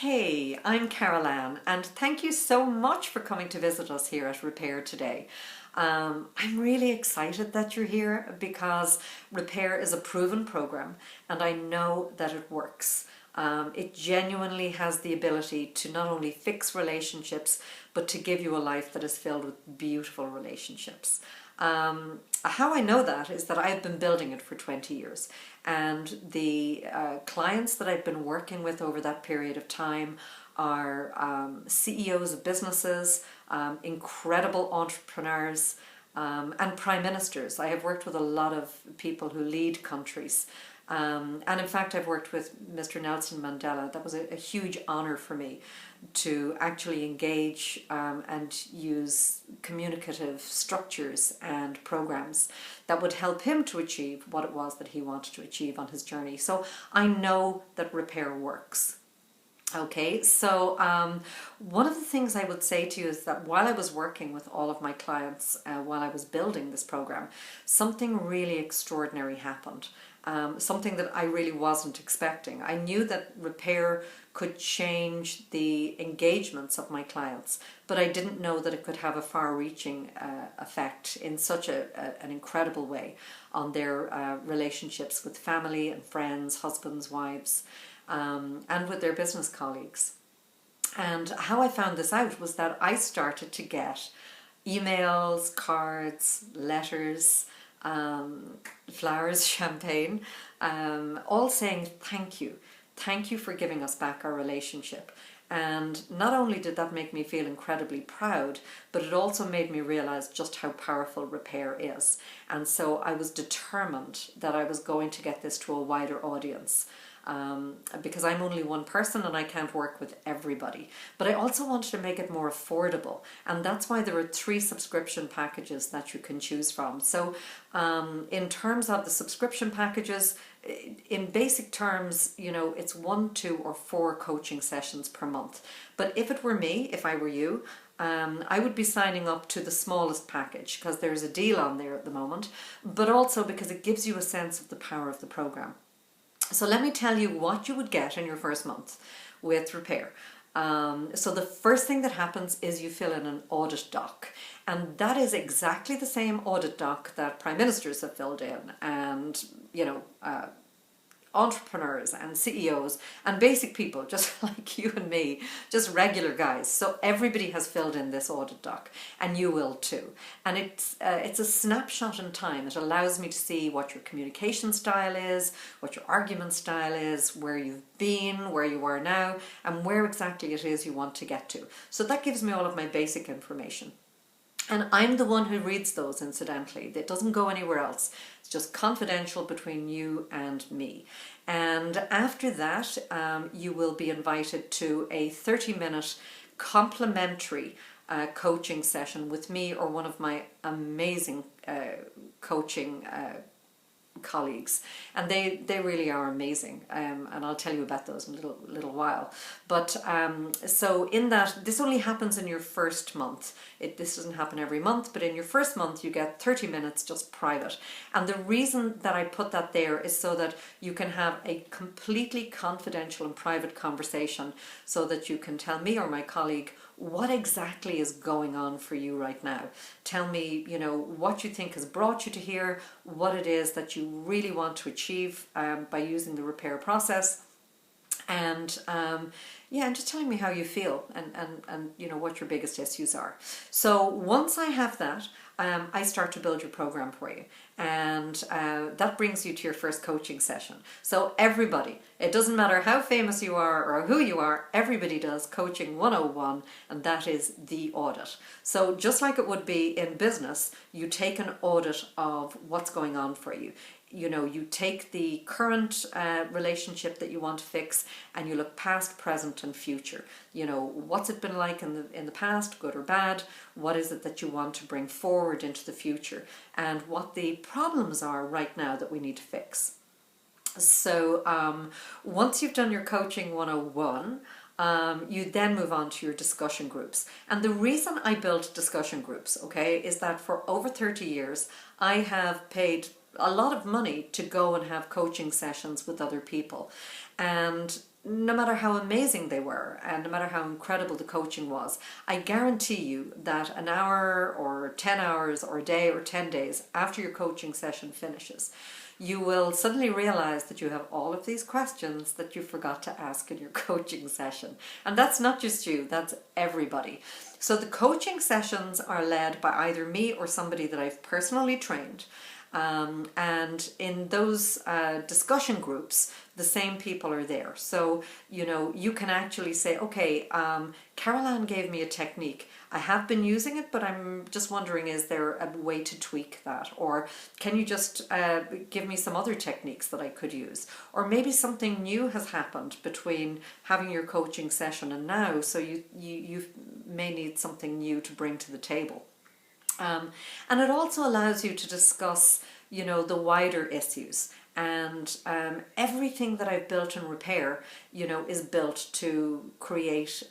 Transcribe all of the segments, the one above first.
Hey, I'm Carol Ann, and thank you so much for coming to visit us here at Repair today. I'm really excited that you're here because Repair is a proven program and I know that it works. It genuinely has the ability to not only fix relationships, but to give you a life that is filled with beautiful relationships. How I know that is that I've been building it for 20 years, and the clients that I've been working with over that period of time are CEOs of businesses, incredible entrepreneurs, and prime ministers. I have worked with a lot of people who lead countries. And in fact, I've worked with Mr. Nelson Mandela. That was a huge honor for me to actually engage and use communicative structures and programs that would help him to achieve what it was that he wanted to achieve on his journey. So I know that Repair works. Okay, so one of the things I would say to you is that while I was working with all of my clients, while I was building this program, something really extraordinary happened. Something that I really wasn't expecting. I knew that Repair could change the engagements of my clients, but I didn't know that it could have a far-reaching effect in such an incredible way on their relationships with family and friends, husbands, wives, and with their business colleagues. And how I found this out was that I started to get emails, cards, letters, flowers, champagne, all saying thank you. Thank you for giving us back our relationship. And not only did that make me feel incredibly proud, but it also made me realize just how powerful Repair is. And so I was determined that I was going to get this to a wider audience. Because I'm only one person and I can't work with everybody. But I also wanted to make it more affordable, and that's why there are 3 subscription packages that you can choose from. So in terms of the subscription packages, in basic terms, you know, it's 1, 2 or 4 coaching sessions per month. But if it were me, if I were you, I would be signing up to the smallest package because there's a deal on there at the moment, but also because it gives you a sense of the power of the program. So let me tell you what you would get in your first month with Repair. So the first thing that happens is you fill in an audit doc, and that is exactly the same audit doc that prime ministers have filled in, and entrepreneurs and CEOs and basic people just like you and me, just regular guys. So everybody has filled in this audit doc, and you will too. And it's a snapshot in time. It allows me to see what your communication style is, what your argument style is, where you've been, where you are now, and where exactly it is you want to get to. So that gives me all of my basic information. And I'm the one who reads those, incidentally. It doesn't go anywhere else. It's just confidential between you and me. And after that, you will be invited to a 30-minute complimentary coaching session with me or one of my amazing coaching colleagues, and they really are amazing, and I'll tell you about those in a little while. But so in that, this only happens in your first month. This doesn't happen every month, but in your first month you get 30 minutes just private. And the reason that I put that there is so that you can have a completely confidential and private conversation, so that you can tell me or my colleague what exactly is going on for you right now. Tell me, you know, what you think has brought you to here, what it is that you really want to achieve by using the Repair process, and and just telling me how you feel and you know what your biggest issues are. So once I have that, I start to build your program for you, and that brings you to your first coaching session. So everybody, it doesn't matter how famous you are or who you are, everybody does coaching 101, and that is the audit. So just like it would be in business, you take an audit of what's going on for you. You know, you take the current relationship that you want to fix, and you look past, present and future. You know, what's it been like in the past, good or bad? What is it that you want to bring forward into the future, and what the problems are right now that we need to fix. So once you've done your coaching 101, you then move on to your discussion groups. And the reason I built discussion groups, okay, is that for over 30 years I have paid a lot of money to go and have coaching sessions with other people. And no matter how amazing they were and no matter how incredible the coaching was, I guarantee you that an hour or 10 hours or a day or 10 days after your coaching session finishes, you will suddenly realize that you have all of these questions that you forgot to ask in your coaching session. And that's not just you, that's everybody. So the coaching sessions are led by either me or somebody that I've personally trained. And in those discussion groups, the same people are there. So, you can actually say, okay, Carol Ann gave me a technique. I have been using it, but I'm just wondering, is there a way to tweak that? Or can you just give me some other techniques that I could use? Or maybe something new has happened between having your coaching session and now, so you may need something new to bring to the table. And it also allows you to discuss, the wider issues. And everything that I've built in Repair, is built to create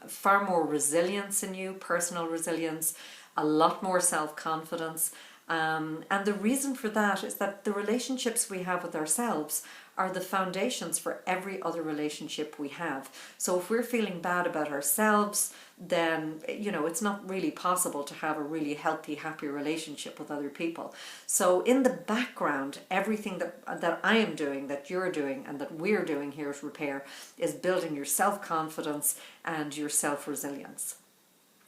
far more resilience in you, personal resilience, a lot more self-confidence. And the reason for that is that the relationships we have with ourselves are the foundations for every other relationship we have. So if we're feeling bad about ourselves, then, it's not really possible to have a really healthy, happy relationship with other people. So in the background, everything that I am doing, that you're doing, and that we're doing here at Repair is building your self-confidence and your self-resilience.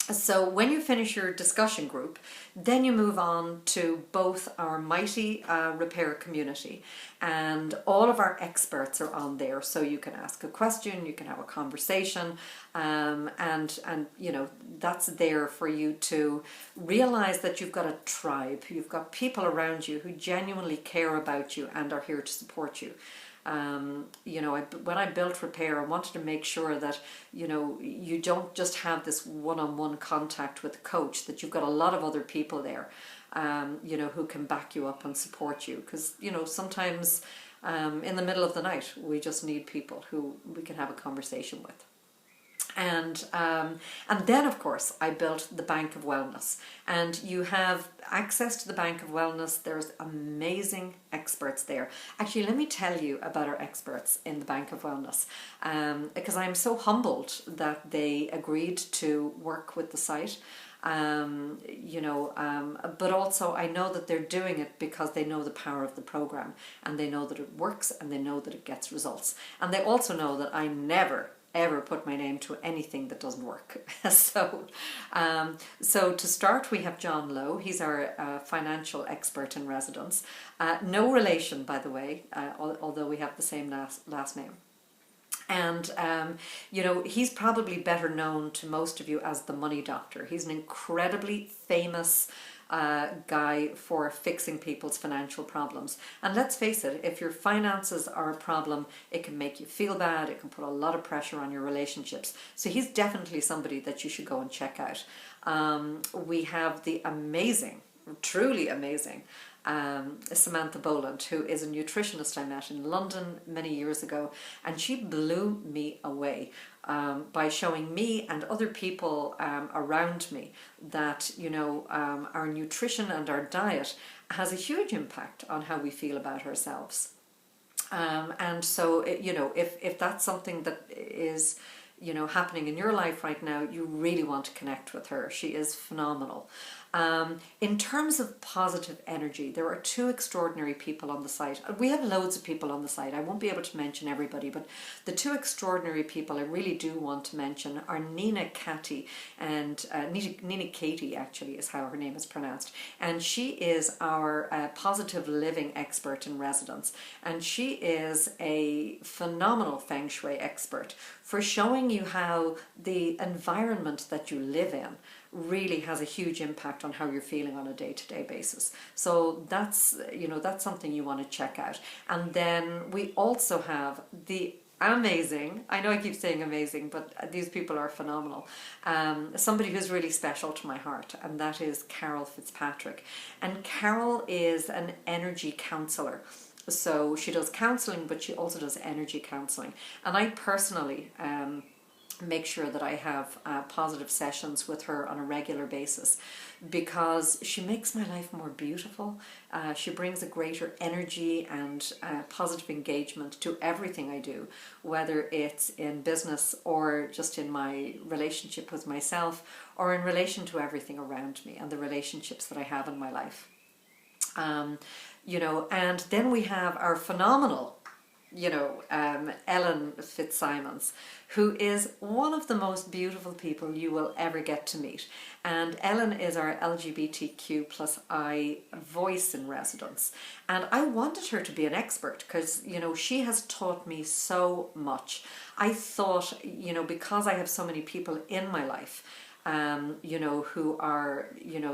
So when you finish your discussion group, then you move on to both our mighty Repair community, and all of our experts are on there. So you can ask a question, you can have a conversation, and that's there for you to realize that you've got a tribe, you've got people around you who genuinely care about you and are here to support you. When I built Repair, I wanted to make sure that, you don't just have this one-on-one contact with the coach, that you've got a lot of other people there, who can back you up and support you. Because, sometimes in the middle of the night, we just need people who we can have a conversation with. And then, of course, I built the Bank of Wellness, and you have access to the Bank of Wellness. There's amazing experts there. Actually, let me tell you about our experts in the Bank of Wellness, because I'm so humbled that they agreed to work with the site. But also I know that they're doing it because they know the power of the program, and they know that it works, and they know that it gets results, and they also know that I never ever put my name to anything that doesn't work. So to start, we have Anne Lowe. He's our financial expert in residence. No relation, by the way, although we have the same last name. And, he's probably better known to most of you as the Money Doctor. He's an incredibly famous guy for fixing people's financial problems. And let's face it, if your finances are a problem, it can make you feel bad, it can put a lot of pressure on your relationships. So he's definitely somebody that you should go and check out. We have the amazing, truly amazing, Samantha Boland, who is a nutritionist I met in London many years ago, and she blew me away by showing me and other people around me that our nutrition and our diet has a huge impact on how we feel about ourselves. And so if that's something that is happening in your life right now, you really want to connect with her. She is phenomenal. In terms of positive energy, there are two extraordinary people on the site. We have loads of people on the site. I won't be able to mention everybody, but the two extraordinary people I really do want to mention are Nina Katie, and Nina Katie actually is how her name is pronounced, and she is our positive living expert in residence, and she is a phenomenal feng shui expert for showing you how the environment that you live in really has a huge impact on how you're feeling on a day-to-day basis. So that's something you want to check out. And then we also have the amazing, I know I keep saying amazing, but these people are phenomenal, somebody who's really special to my heart, and that is Carol Fitzpatrick. And Carol is an energy counselor. So she does counseling, but she also does energy counseling. And I personally make sure that I have positive sessions with her on a regular basis, because she makes my life more beautiful. She brings a greater energy and positive engagement to everything I do, whether it's in business or just in my relationship with myself, or in relation to everything around me and the relationships that I have in my life. And then we have our phenomenal Ellen Fitzsimons, who is one of the most beautiful people you will ever get to meet. And Ellen is our LGBTQ plus I voice in residence. And I wanted her to be an expert because, she has taught me so much. I thought, because I have so many people in my life, who are,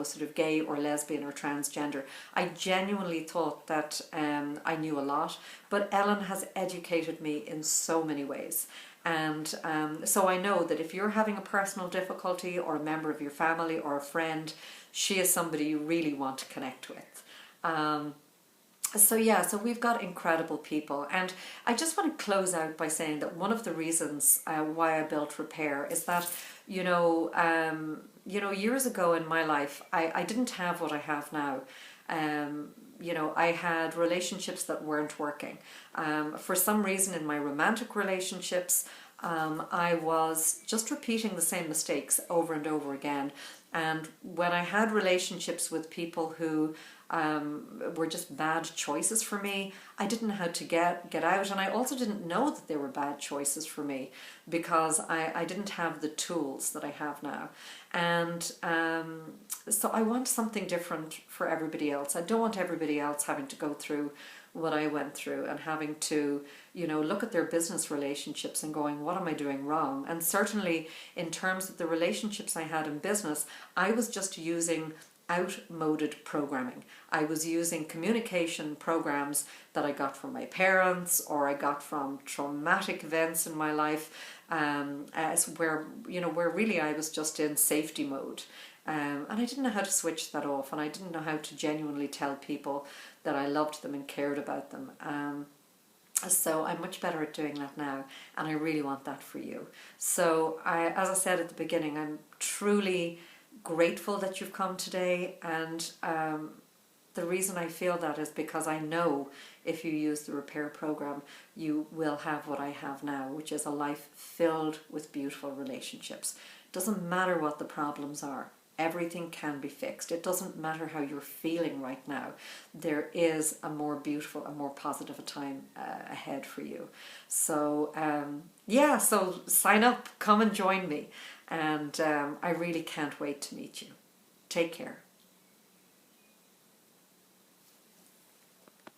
sort of gay or lesbian or transgender, I genuinely thought that I knew a lot, but Ellen has educated me in so many ways. And so I know that if you're having a personal difficulty, or a member of your family or a friend, she is somebody you really want to connect with. So we've got incredible people, and I just want to close out by saying that one of the reasons why I built Repair is that years ago in my life I didn't have what I have now. I had relationships that weren't working. For some reason in my romantic relationships, I was just repeating the same mistakes over and over again. And when I had relationships with people who were just bad choices for me, I didn't know how to get out, and I also didn't know that they were bad choices for me because I didn't have the tools that I have now. And so I want something different for everybody else. I don't want everybody else having to go through what I went through and having to, look at their business relationships and going, what am I doing wrong? And certainly in terms of the relationships I had in business, I was just using outmoded programming. I was using communication programs that I got from my parents, or I got from traumatic events in my life, where really I was just in safety mode. And I didn't know how to switch that off, and I didn't know how to genuinely tell people that I loved them and cared about them. So I'm much better at doing that now, and I really want that for you. So as I said at the beginning, I'm truly grateful that you've come today, and the reason I feel that is because I know if you use the Repair program, you will have what I have now, which is a life filled with beautiful relationships. Doesn't matter what the problems are. Everything can be fixed. It doesn't matter how you're feeling right now. There is a more beautiful, a more positive time ahead for you. So so sign up, come and join me. And I really can't wait to meet you. Take care.